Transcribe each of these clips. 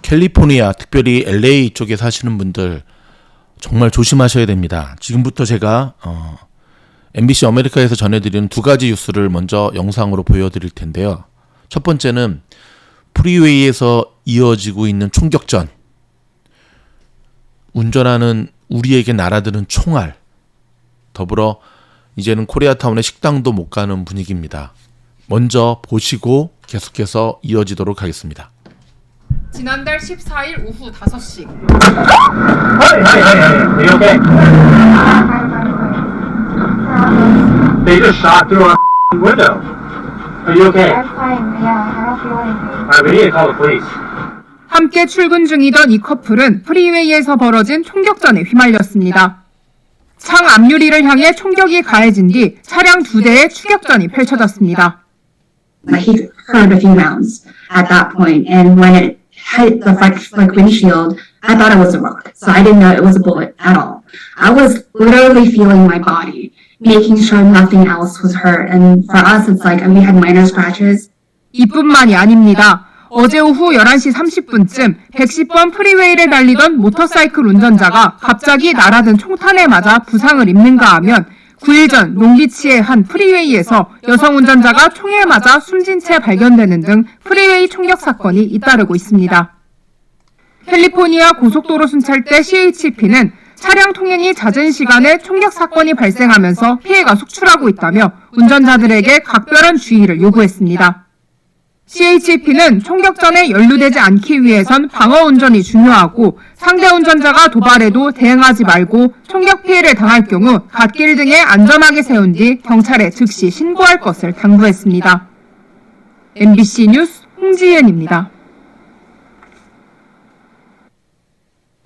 캘리포니아, 특별히 LA 쪽에 사시는 분들 정말 조심하셔야 됩니다. 지금부터 제가 MBC 아메리카에서 전해드리는 두 가지 뉴스를 먼저 영상으로 보여드릴 텐데요. 첫 번째는 프리웨이에서 이어지고 있는 총격전, 운전하는 우리에게 날아드는 총알, 더불어 이제는 코리아타운에 식당도 못 가는 분위기입니다. 먼저 보시고 계속해서 이어지도록 하겠습니다. 지난달 14일 오후 5시. Hey, are you okay? They just shot through our window. Are you okay? I'm fine, yeah, I don't feel anything. Alright, we need to call the police. 함께 출근 중이던 이 커플은 프리웨이에서 벌어진 총격전에 휘말렸습니다. 창 앞유리를 향해 총격이 가해진 뒤 차량 2대의 추격전이 펼쳐졌습니다. He heard a few rounds at that point, and when it hit the front windshield, I thought it was a rock, so I didn't know it was a bullet at all. I was literally feeling my body, making sure nothing else was hurt, and for us, it's like we had minor scratches. 이뿐만이 아닙니다. 어제 오후 11시 30분쯤 110번 프리웨이를 달리던 모터사이클 운전자가 갑자기 날아든 총탄에 맞아 부상을 입는가 하면 9일 전 롱비치의 한 프리웨이에서 여성 운전자가 총에 맞아 숨진 채 발견되는 등 프리웨이 총격 사건이 잇따르고 있습니다. 캘리포니아 고속도로 순찰대 CHP는 차량 통행이 잦은 시간에 총격 사건이 발생하면서 피해가 속출하고 있다며 운전자들에게 각별한 주의를 요구했습니다. CHP는 총격전에 연루되지 않기 위해선 방어 운전이 중요하고 상대 운전자가 도발해도 대응하지 말고 총격 피해를 당할 경우 갓길 등에 안전하게 세운 뒤 경찰에 즉시 신고할 것을 당부했습니다. MBC 뉴스 홍지연입니다.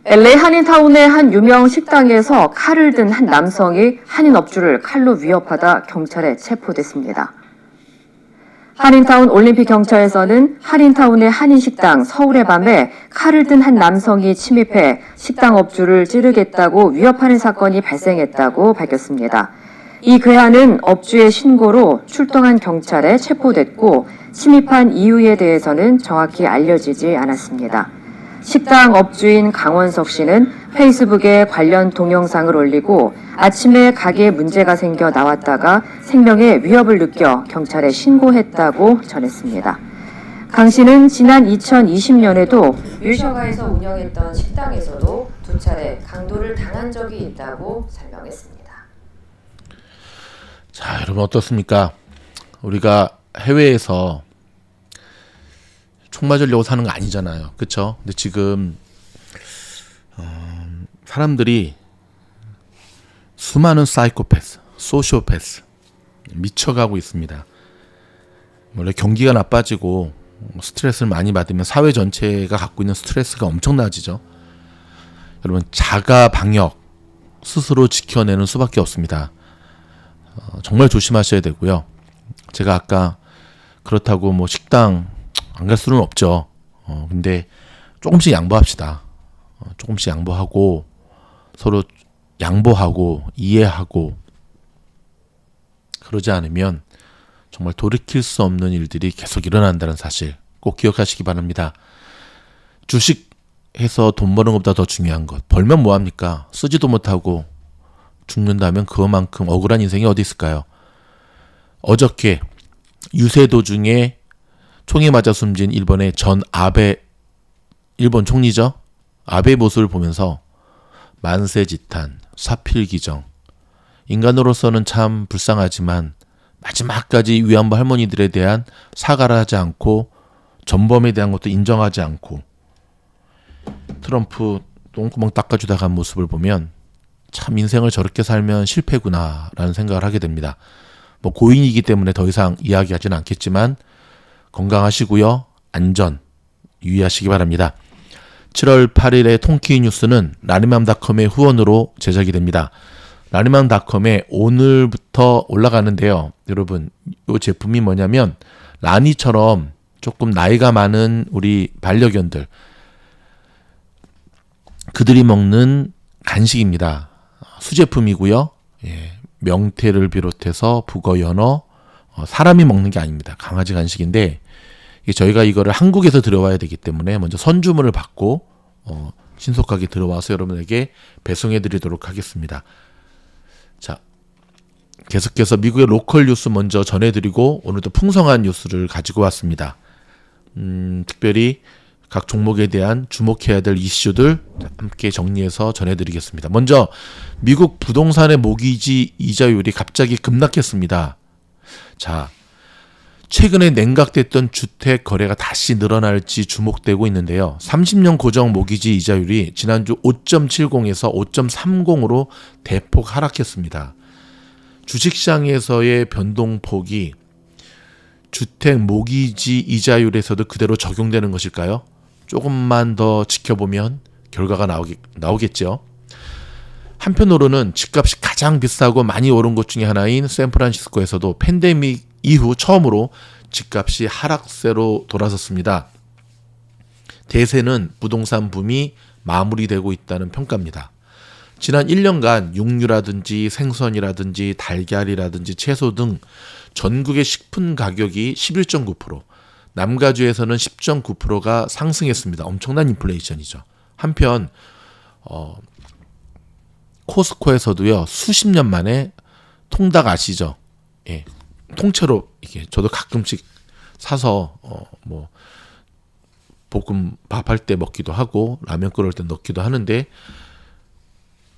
LA 한인타운의 한 유명 식당에서 칼을 든 한 남성이 한인 업주를 칼로 위협하다 경찰에 체포됐습니다. 한인타운 올림픽 경찰에서는 한인타운의 한인식당 서울의 밤에 칼을 든 한 남성이 침입해 식당 업주를 찌르겠다고 위협하는 사건이 발생했다고 밝혔습니다. 이 괴한은 업주의 신고로 출동한 경찰에 체포됐고 침입한 이유에 대해서는 정확히 알려지지 않았습니다. 식당 업주인 강원석 씨는 페이스북에 관련 동영상을 올리고 아침에 가게에 문제가 생겨 나왔다가 생명의 위협을 느껴 경찰에 신고했다고 전했습니다. 강 씨는 지난 2020년에도 율셔가에서 운영했던 식당에서도 2차례 강도를 당한 적이 있다고 설명했습니다. 자, 여러분 어떻습니까? 우리가 해외에서 총 맞으려고 사는 거 아니잖아요. 그렇죠? 근데 지금 사람들이 수많은 사이코패스, 소시오패스 미쳐가고 있습니다. 원래 경기가 나빠지고 스트레스를 많이 받으면 사회 전체가 갖고 있는 스트레스가 엄청나지죠. 여러분 자가 방역 스스로 지켜내는 수밖에 없습니다. 정말 조심하셔야 되고요. 제가 아까 그렇다고 뭐 식당 안 갈 수는 없죠. 근데 조금씩 양보합시다. 조금씩 양보하고 서로 양보하고 이해하고 그러지 않으면 정말 돌이킬 수 없는 일들이 계속 일어난다는 사실 꼭 기억하시기 바랍니다. 주식해서 돈 버는 것보다 더 중요한 것. 벌면 뭐합니까? 쓰지도 못하고 죽는다면 그것만큼 억울한 인생이 어디 있을까요? 어저께 유세 도중에 총에 맞아 숨진 일본의 전 아베 일본 총리죠. 아베의 모습을 보면서 만세지탄, 사필기정, 인간으로서는 참 불쌍하지만 마지막까지 위안부 할머니들에 대한 사과를 하지 않고 전범에 대한 것도 인정하지 않고 트럼프 똥구멍 닦아주다 간 모습을 보면 참 인생을 저렇게 살면 실패구나 라는 생각을 하게 됩니다. 뭐 고인이기 때문에 더 이상 이야기하지는 않겠지만 건강하시고요. 안전 유의하시기 바랍니다. 7월 8일의 통키 뉴스는 라니맘닷컴의 후원으로 제작이 됩니다. 라니맘닷컴에 오늘부터 올라가는데요. 여러분 이 제품이 뭐냐면 라니처럼 조금 나이가 많은 우리 반려견들 그들이 먹는 간식입니다. 수제품이고요. 명태를 비롯해서 북어, 연어, 사람이 먹는 게 아닙니다. 강아지 간식인데 저희가 이거를 한국에서 들어와야 되기 때문에 먼저 선주문을 받고 신속하게 들어와서 여러분에게 배송해 드리도록 하겠습니다. 자, 계속해서 미국의 로컬 뉴스 먼저 전해드리고 오늘도 풍성한 뉴스를 가지고 왔습니다. 특별히 각 종목에 대한 주목해야 될 이슈들 함께 정리해서 전해드리겠습니다. 먼저 미국 부동산의 모기지 이자율이 갑자기 급락했습니다. 자, 최근에 냉각됐던 주택 거래가 다시 늘어날지 주목되고 있는데요. 30년 고정 모기지 이자율이 지난주 5.70에서 5.30으로 대폭 하락했습니다. 주식시장에서의 변동폭이 주택 모기지 이자율에서도 그대로 적용되는 것일까요? 조금만 더 지켜보면 결과가 나오겠죠. 한편으로는 집값이 가장 비싸고 많이 오른 곳 중에 하나인 샌프란시스코에서도 팬데믹 이후 처음으로 집값이 하락세로 돌아섰습니다. 대세는 부동산 붐이 마무리되고 있다는 평가입니다. 지난 1년간 육류라든지 생선이라든지 달걀이라든지 채소 등 전국의 식품 가격이 11.9%, 남가주에서는 10.9%가 상승했습니다. 엄청난 인플레이션이죠. 한편 코스코에서도요, 수십 년 만에 통닭 아시죠? 예, 통째로 이게 저도 가끔씩 사서 볶음밥 할 때 먹기도 하고 라면 끓일 때 넣기도 하는데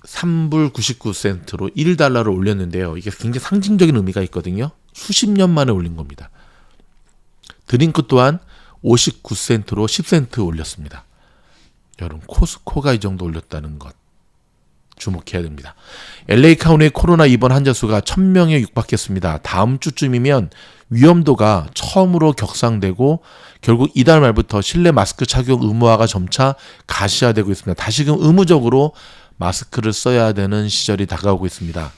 3불 99센트로 1달러를 올렸는데요. 이게 굉장히 상징적인 의미가 있거든요. 수십 년 만에 올린 겁니다. 드링크 또한 59센트로 10센트 올렸습니다. 여러분, 코스코가 이 정도 올렸다는 것 주목해야 됩니다. LA 카운티의 코로나 입원 환자 수가 1000명에 육박했습니다. 다음 주쯤이면 위험도가 처음으로 격상되고 결국 이달 말부터 실내 마스크 착용 의무화가 점차 가시화되고 있습니다. 다시금 의무적으로 마스크를 써야 되는 시절이 다가오고 있습니다.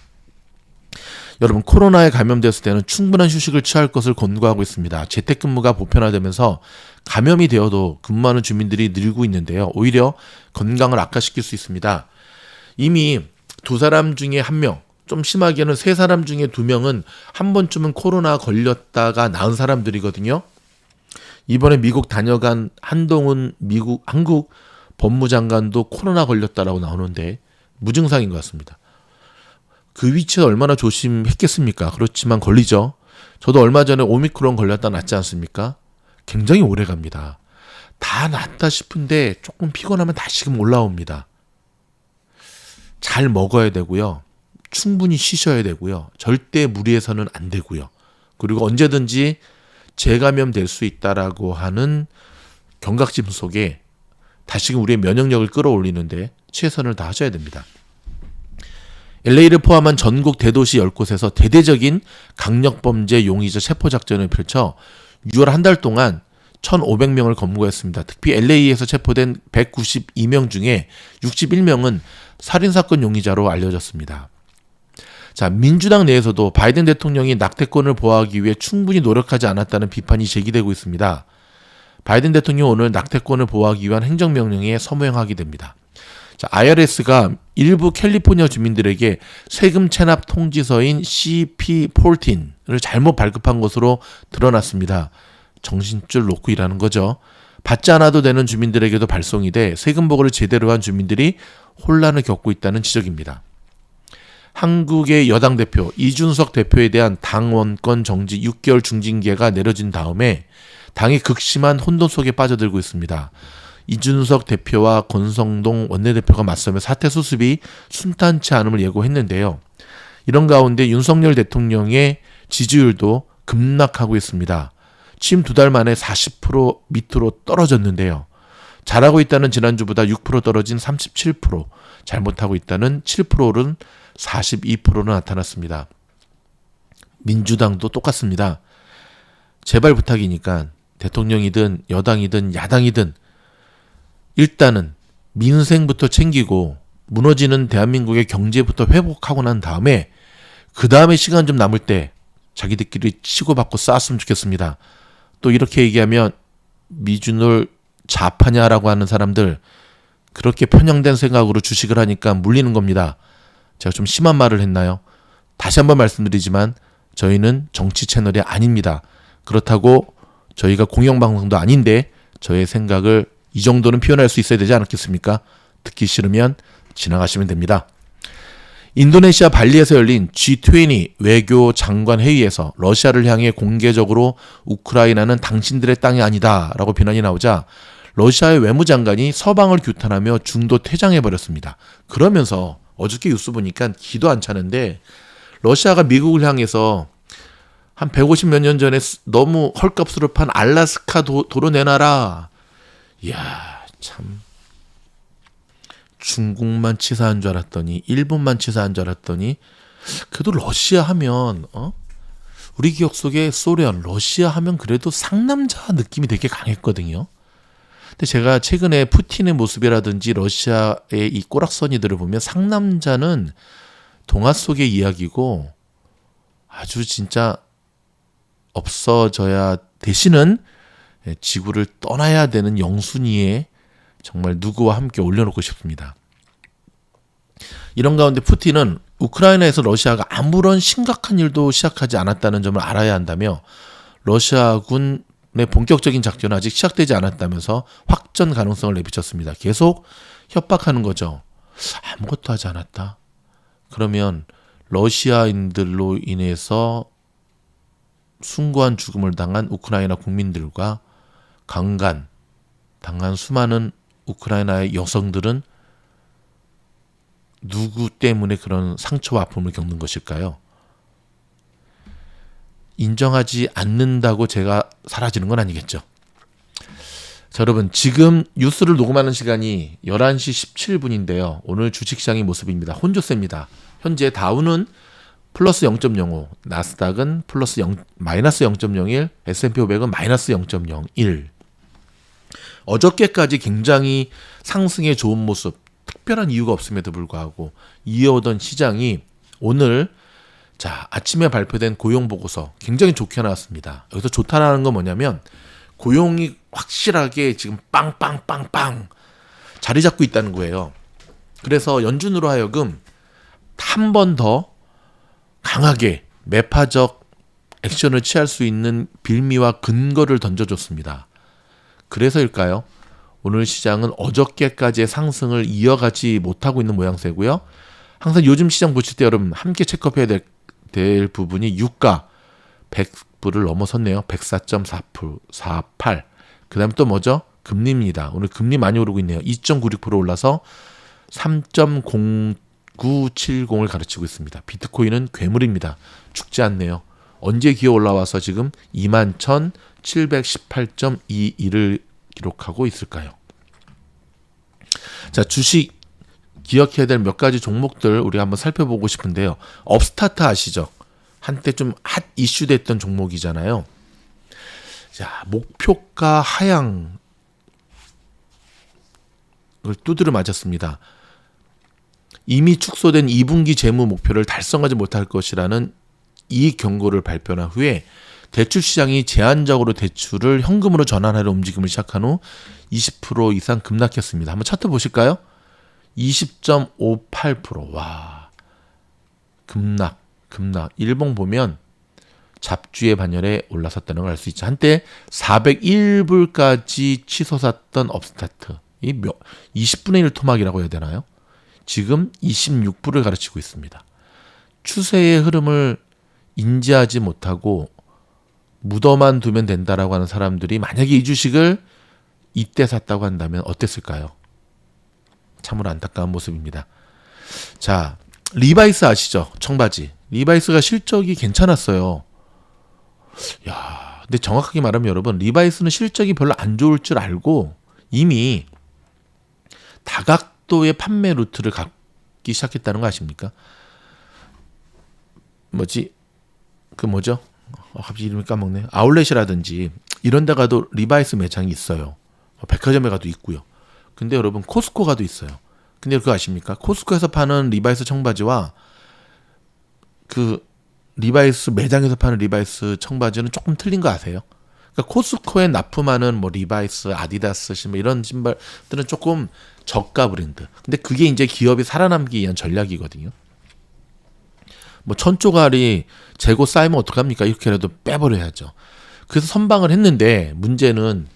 여러분, 코로나에 감염됐을 때는 충분한 휴식을 취할 것을 권고하고 있습니다. 재택근무가 보편화되면서 감염이 되어도 근무하는 주민들이 늘고 있는데요. 오히려 건강을 악화시킬 수 있습니다. 이미 2사람 중에 1명, 좀 심하게는 3사람 중에 2명은 한 번쯤은 코로나 걸렸다가 나은 사람들이거든요. 이번에 미국 다녀간 한동훈 한국 법무장관도 코로나 걸렸다라고 나오는데 무증상인 것 같습니다. 그 위치에서 얼마나 조심했겠습니까? 그렇지만 걸리죠. 저도 얼마 전에 오미크론 걸렸다 낫지 않습니까? 굉장히 오래 갑니다. 다 낫다 싶은데 조금 피곤하면 다시금 올라옵니다. 잘 먹어야 되고요. 충분히 쉬셔야 되고요. 절대 무리해서는 안 되고요. 그리고 언제든지 재감염 될 수 있다라고 하는 경각심 속에 다시금 우리의 면역력을 끌어올리는데 최선을 다하셔야 됩니다. LA를 포함한 전국 대도시 10곳에서 대대적인 강력범죄 용의자 체포작전을 펼쳐 6월 한 달 동안 1,500명을 검거했습니다. 특히 LA에서 체포된 192명 중에 61명은 살인사건 용의자로 알려졌습니다. 자, 민주당 내에서도 바이든 대통령이 낙태권을 보호하기 위해 충분히 노력하지 않았다는 비판이 제기되고 있습니다. 바이든 대통령은 오늘 낙태권을 보호하기 위한 행정명령에 서명하게 됩니다. 자, IRS가 일부 캘리포니아 주민들에게 세금 체납 통지서인 CP14을 잘못 발급한 것으로 드러났습니다. 정신줄 놓고 일하는 거죠. 받지 않아도 되는 주민들에게도 발송이 돼 세금 보고를 제대로 한 주민들이 혼란을 겪고 있다는 지적입니다. 한국의 여당 대표 이준석 대표에 대한 당원권 정지 6개월 중징계가 내려진 다음에 당이 극심한 혼돈 속에 빠져들고 있습니다. 이준석 대표와 권성동 원내대표가 맞서며 사태 수습이 순탄치 않음을 예고했는데요. 이런 가운데 윤석열 대통령의 지지율도 급락하고 있습니다. 취임 2달 만에 40% 밑으로 떨어졌는데요. 잘하고 있다는 지난주보다 6% 떨어진 37%, 잘못하고 있다는 7% 오른 42%로 나타났습니다. 민주당도 똑같습니다. 제발 부탁이니까 대통령이든 여당이든 야당이든 일단은 민생부터 챙기고 무너지는 대한민국의 경제부터 회복하고 난 다음에 그 다음에 시간 좀 남을 때 자기들끼리 치고받고 싸웠으면 좋겠습니다. 또 이렇게 얘기하면 미준을 좌파냐라고 하는 사람들, 그렇게 편향된 생각으로 주식을 하니까 물리는 겁니다. 제가 좀 심한 말을 했나요? 다시 한번 말씀드리지만 저희는 정치 채널이 아닙니다. 그렇다고 저희가 공영방송도 아닌데 저의 생각을 이 정도는 표현할 수 있어야 되지 않겠습니까? 듣기 싫으면 지나가시면 됩니다. 인도네시아 발리에서 열린 G20 외교 장관 회의에서 러시아를 향해 공개적으로 우크라이나는 당신들의 땅이 아니다 라고 비난이 나오자 러시아의 외무장관이 서방을 규탄하며 중도 퇴장해버렸습니다. 그러면서 어저께 뉴스 보니까 기도 안 차는데 러시아가 미국을 향해서 한 150 몇 년 전에 너무 헐값으로 판 알라스카 도로 내놔라. 이야 참 중국만 치사한 줄 알았더니 일본만 치사한 줄 알았더니 그래도 러시아 하면 우리 기억 속에 소련, 러시아 하면 그래도 상남자 느낌이 되게 강했거든요. 근데 제가 최근에 푸틴의 모습이라든지 러시아의 이 꼬락서니들을 보면 상남자는 동화 속의 이야기고 아주 진짜 없어져야 대신은 지구를 떠나야 되는 영순위에 정말 누구와 함께 올려놓고 싶습니다. 이런 가운데 푸틴은 우크라이나에서 러시아가 아무런 심각한 일도 시작하지 않았다는 점을 알아야 한다며 러시아군의 본격적인 작전은 아직 시작되지 않았다면서 확전 가능성을 내비쳤습니다. 계속 협박하는 거죠. 아무것도 하지 않았다. 그러면 러시아인들로 인해서 숭고한 죽음을 당한 우크라이나 국민들과 강간 당한 수많은 우크라이나의 여성들은 누구 때문에 그런 상처와 아픔을 겪는 것일까요? 인정하지 않는다고 제가 사라지는 건 아니겠죠. 자, 여러분 지금 뉴스를 녹음하는 시간이 11시 17분인데요. 오늘 주식시장의 모습입니다. 혼조세입니다. 현재 다우는 플러스 0.05, 나스닥은 마이너스 0.01, S&P 500은 마이너스 0.01. 어저께까지 굉장히 상승에 좋은 모습, 특별한 이유가 없음에도 불구하고 이어오던 시장이 오늘 아침에 발표된 고용보고서 굉장히 좋게 나왔습니다. 여기서 좋다라는 건 뭐냐면 고용이 확실하게 지금 빵빵빵빵 자리 잡고 있다는 거예요. 그래서 연준으로 하여금 한 번 더 강하게 매파적 액션을 취할 수 있는 빌미와 근거를 던져줬습니다. 그래서일까요? 오늘 시장은 어저께까지의 상승을 이어가지 못하고 있는 모양새고요. 항상 요즘 시장 보실 때 여러분 함께 체크해야 될 부분이 유가 100불을 넘어섰네요. 104.48. 그 다음에 또 뭐죠? 금리입니다. 오늘 금리 많이 오르고 있네요. 2.96% 올라서 3.0970을 가르치고 있습니다. 비트코인은 괴물입니다. 죽지 않네요. 언제 기어 올라와서 지금 21,718.21을 기록하고 있을까요? 자, 주식 기억해야 될 몇 가지 종목들 우리가 한번 살펴보고 싶은데요. 업스타트 아시죠? 한때 좀 핫 이슈 됐던 종목이잖아요. 자, 목표가 하향을 두드려 맞았습니다. 이미 축소된 2분기 재무 목표를 달성하지 못할 것이라는 이 경고를 발표한 후에 대출 시장이 제한적으로 대출을 현금으로 전환하려 움직임을 시작한 후 20% 이상 급락했습니다. 한번 차트 보실까요? 20.58%. 와, 급락. 일봉 보면 잡주의 반열에 올라섰다는 걸 알 수 있죠. 한때 401불까지 치솟았던 업스타트. 20분의 1 토막이라고 해야 되나요? 지금 26불을 가르치고 있습니다. 추세의 흐름을 인지하지 못하고 묻어만 두면 된다라고 하는 사람들이 만약에 이 주식을 이때 샀다고 한다면 어땠을까요? 참으로 안타까운 모습입니다. 자, 리바이스 아시죠? 청바지. 리바이스가 실적이 괜찮았어요. 야, 근데 정확하게 말하면 여러분, 리바이스는 실적이 별로 안 좋을 줄 알고 이미 다각도의 판매 루트를 갖기 시작했다는 거 아십니까? 뭐죠? 갑자기 이름이 까먹네. 아울렛이라든지 이런 데 가도 리바이스 매장이 있어요. 백화점에 가도 있고요. 근데 여러분 코스코 가도 있어요. 근데 그거 아십니까? 코스코에서 파는 리바이스 청바지와 그 리바이스 매장에서 파는 리바이스 청바지는 조금 틀린 거 아세요? 그러니까 코스코에 납품하는 뭐 리바이스, 아디다스 신발 이런 신발들은 조금 저가 브랜드. 근데 그게 이제 기업이 살아남기 위한 전략이거든요. 뭐 1000조가리 재고 쌓이면 어떡합니까? 이렇게라도 빼버려야죠. 그래서 선방을 했는데 문제는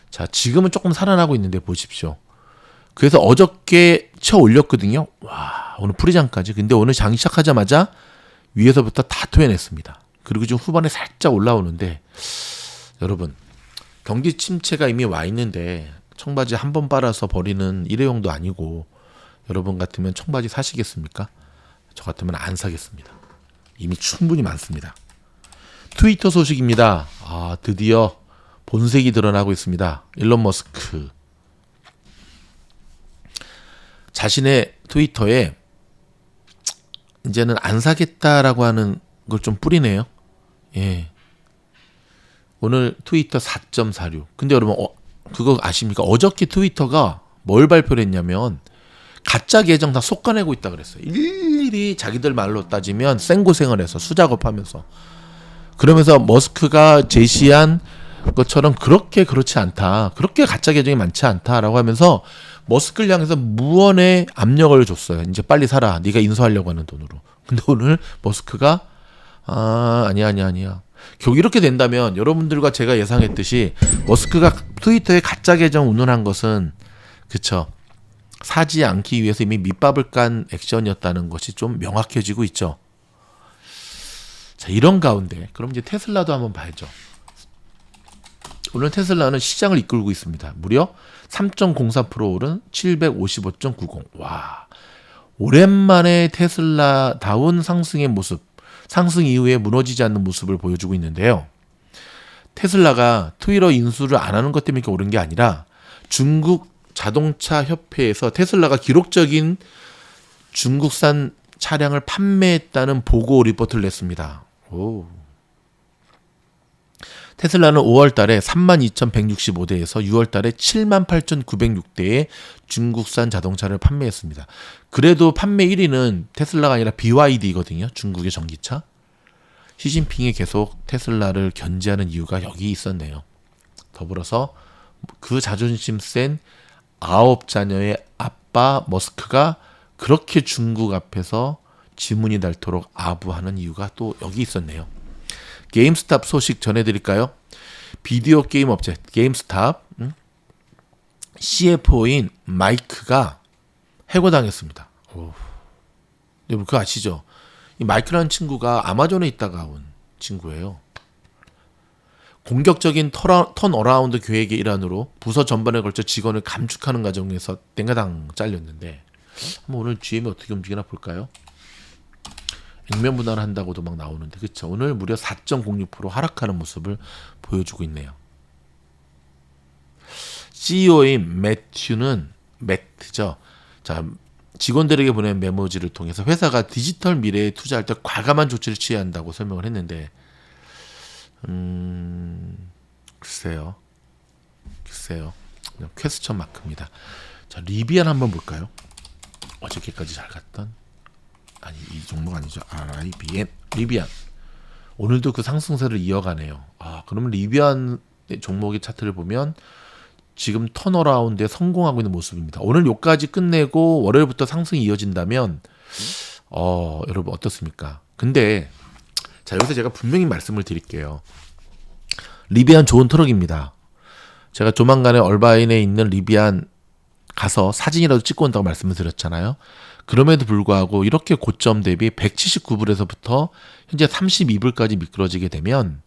자 지금은 조금 살아나고 있는데 보십시오. 그래서 어저께 쳐 올렸거든요. 와 오늘 프리장까지. 근데 오늘 장 시작하자마자 위에서부터 다 토해냈습니다. 그리고 지금 후반에 살짝 올라오는데 여러분 경기 침체가 이미 와 있는데 청바지 한 번 빨아서 버리는 일회용도 아니고 여러분 같으면 청바지 사시겠습니까? 저 같으면 안 사겠습니다. 이미 충분히 많습니다. 트위터 소식입니다. 아 드디어 본색이 드러나고 있습니다. 일론 머스크 자신의 트위터에 이제는 안 사겠다라고 하는 걸 좀 뿌리네요. 예. 오늘 트위터 4.46. 근데 여러분 그거 아십니까? 어저께 트위터가 뭘 발표를 했냐면 가짜 계정 다 솎아내고 있다 그랬어요. 일일이 자기들 말로 따지면 생고생을 해서 수작업하면서 그러면서 머스크가 제시한 것처럼 그렇게 그렇지 않다. 그렇게 가짜 계정이 많지 않다라고 하면서 머스크를 향해서 무언의 압력을 줬어요. 이제 빨리 사라. 네가 인수하려고 하는 돈으로. 근데 오늘 머스크가 아니야. 결국 이렇게 된다면 여러분들과 제가 예상했듯이 머스크가 트위터에 가짜 계정 운운한 것은 그쵸. 사지 않기 위해서 이미 밑밥을 깐 액션이었다는 것이 좀 명확해지고 있죠. 자, 이런 가운데 그럼 이제 테슬라도 한번 봐야죠. 오늘 테슬라는 시장을 이끌고 있습니다. 무려 3.04% 오른 755.90. 와, 오랜만에 테슬라다운 상승의 모습, 상승 이후에 무너지지 않는 모습을 보여주고 있는데요. 테슬라가 트위터 인수를 안 하는 것 때문에 이렇게 오른 게 아니라 중국 자동차 협회에서 테슬라가 기록적인 중국산 차량을 판매했다는 보고 리포트를 냈습니다. 오. 테슬라는 5월 달에 32,165대에서 6월 달에 78,906대의 중국산 자동차를 판매했습니다. 그래도 판매 1위는 테슬라가 아니라 BYD거든요. 중국의 전기차. 시진핑이 계속 테슬라를 견제하는 이유가 여기 있었네요. 더불어서 그 자존심 센 9자녀의 아빠 머스크가 그렇게 중국 앞에서 지문이 닳도록 아부하는 이유가 또 여기 있었네요. 게임스탑 소식 전해드릴까요? 비디오 게임 업체 게임스탑 CFO인 마이크가 해고당했습니다. 여러분 그거 아시죠? 이 마이크라는 친구가 아마존에 있다가 온 친구예요. 공격적인 턴어라운드 계획의 일환으로 부서 전반에 걸쳐 직원을 감축하는 과정에서 땡가당 잘렸는데 한번 오늘 GM이 어떻게 움직이나 볼까요? 액면 분할을 한다고도 막 나오는데 그쵸? 오늘 무려 4.06% 하락하는 모습을 보여주고 있네요. CEO인 매트죠. 자, 직원들에게 보낸 메모지를 통해서 회사가 디지털 미래에 투자할 때 과감한 조치를 취해야 한다고 설명을 했는데 글쎄요. 그냥 퀘스천 마크입니다. 자, 리비안 한번 볼까요? 어저께까지 잘 갔던 아니 이 종목 아니죠. 리비안 오늘도 그 상승세를 이어가네요. 그러면 리비안 종목의 차트를 보면 지금 턴어라운드에 성공하고 있는 모습입니다. 오늘 요까지 끝내고 월요일부터 상승이 이어진다면 여러분 어떻습니까? 근데 자 여기서 제가 분명히 말씀을 드릴게요. 리비안 좋은 트럭입니다. 제가 조만간에 얼바인에 있는 리비안 가서 사진이라도 찍고 온다고 말씀을 드렸잖아요. 그럼에도 불구하고 이렇게 고점 대비 179불에서부터 현재 32불까지 미끄러지게 되면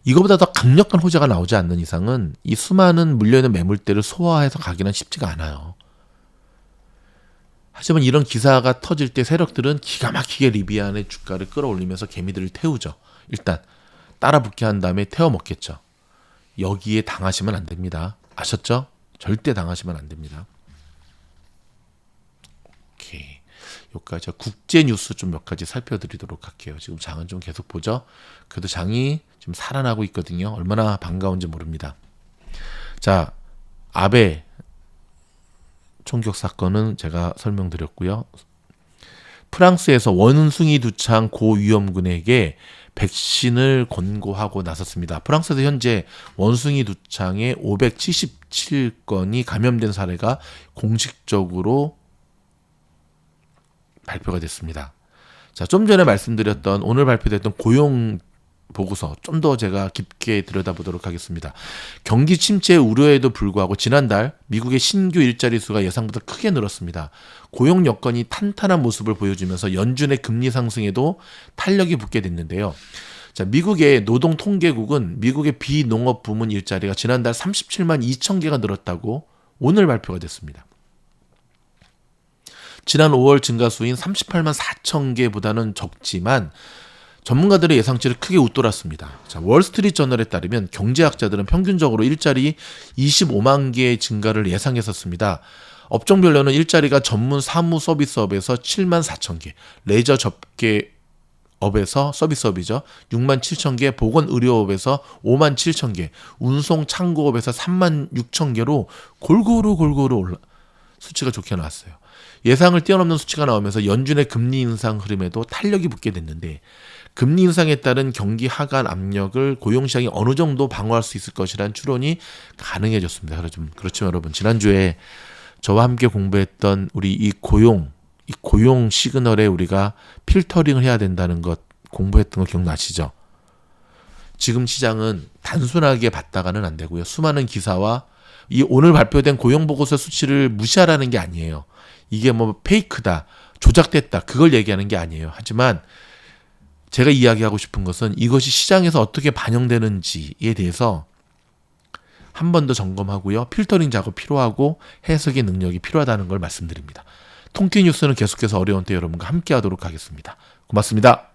이거보다 더 강력한 호재가 나오지 않는 이상은 이 수많은 물려있는 매물대를 소화해서 가기는 쉽지가 않아요. 하지만 이런 기사가 터질 때 세력들은 기가 막히게 리비안의 주가를 끌어올리면서 개미들을 태우죠. 일단 따라 붙게 한 다음에 태워 먹겠죠. 여기에 당하시면 안 됩니다. 아셨죠? 절대 당하시면 안 됩니다. 오케이. 여기까지 국제 뉴스 좀 몇 가지 살펴드리도록 할게요. 지금 장은 좀 계속 보죠. 그래도 장이 좀 살아나고 있거든요. 얼마나 반가운지 모릅니다. 자, 아베 총격 사건은 제가 설명드렸고요. 프랑스에서 원숭이 두창 고위험군에게 백신을 권고하고 나섰습니다. 프랑스에서 현재 원숭이 두창에 577건이 감염된 사례가 공식적으로 발표가 됐습니다. 자, 좀 전에 말씀드렸던 오늘 발표됐던 고용 보고서 좀 더 제가 깊게 들여다보도록 하겠습니다. 경기 침체 우려에도 불구하고 지난달 미국의 신규 일자리 수가 예상보다 크게 늘었습니다. 고용 여건이 탄탄한 모습을 보여주면서 연준의 금리 상승에도 탄력이 붙게 됐는데요. 자, 미국의 노동통계국은 미국의 비농업 부문 일자리가 지난달 37만 2천 개가 늘었다고 오늘 발표가 됐습니다. 지난 5월 증가수인 38만 4천 개보다는 적지만 전문가들의 예상치를 크게 웃돌았습니다. 자, 월스트리트 저널에 따르면 경제학자들은 평균적으로 일자리 25만 개의 증가를 예상했었습니다. 업종별로는 일자리가 전문 사무 서비스업에서 7만 4천 개, 레저 접계업에서 서비스업이죠. 6만 7천 개, 보건의료업에서 5만 7천 개, 운송 창고업에서 3만 6천 개로 골고루 수치가 좋게 나왔어요. 예상을 뛰어넘는 수치가 나오면서 연준의 금리 인상 흐름에도 탄력이 붙게 됐는데 금리 인상에 따른 경기 하강 압력을 고용시장이 어느 정도 방어할 수 있을 것이라는 추론이 가능해졌습니다. 그렇지만 여러분 지난주에 저와 함께 공부했던 우리 이 고용 시그널에 우리가 필터링을 해야 된다는 것 공부했던 거 기억나시죠? 지금 시장은 단순하게 봤다가는 안 되고요. 수많은 기사와 이 오늘 발표된 고용보고서 수치를 무시하라는 게 아니에요. 이게 뭐 페이크다, 조작됐다, 그걸 얘기하는 게 아니에요. 하지만 제가 이야기하고 싶은 것은 이것이 시장에서 어떻게 반영되는지에 대해서 한 번 더 점검하고요. 필터링 작업 필요하고 해석의 능력이 필요하다는 걸 말씀드립니다. 통키 뉴스는 계속해서 어려운 때 여러분과 함께 하도록 하겠습니다. 고맙습니다.